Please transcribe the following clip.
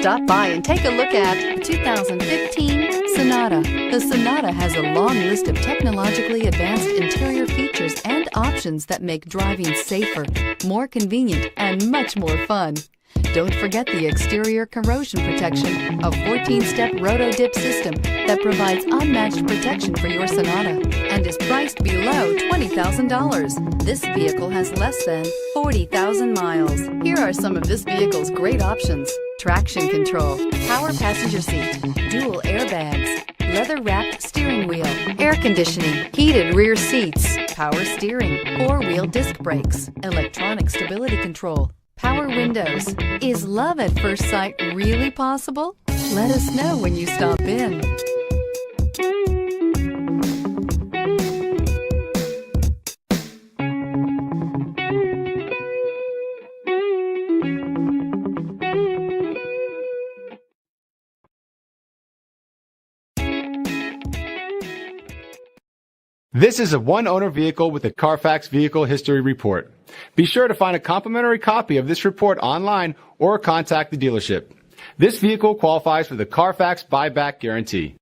Stop by and take a look at the 2015 Sonata. The Sonata has a long list of technologically advanced interior features and options that make driving safer, more convenient, and much more fun. Don't forget the exterior corrosion protection, a 14-step roto-dip system that provides unmatched protection for your Sonata and is priced below $20,000. This vehicle has less than 40,000 miles. Here are some of this vehicle's great options: traction control, power passenger seat, dual airbags, leather-wrapped steering wheel, air conditioning, heated rear seats, power steering, four-wheel disc brakes, electronic stability control, power windows. Is love at first sight really possible? Let us know when you stop in. This is a one-owner vehicle with a Carfax Vehicle History Report. Be sure to find a complimentary copy of this report online or contact the dealership. This vehicle qualifies for the Carfax Buyback Guarantee.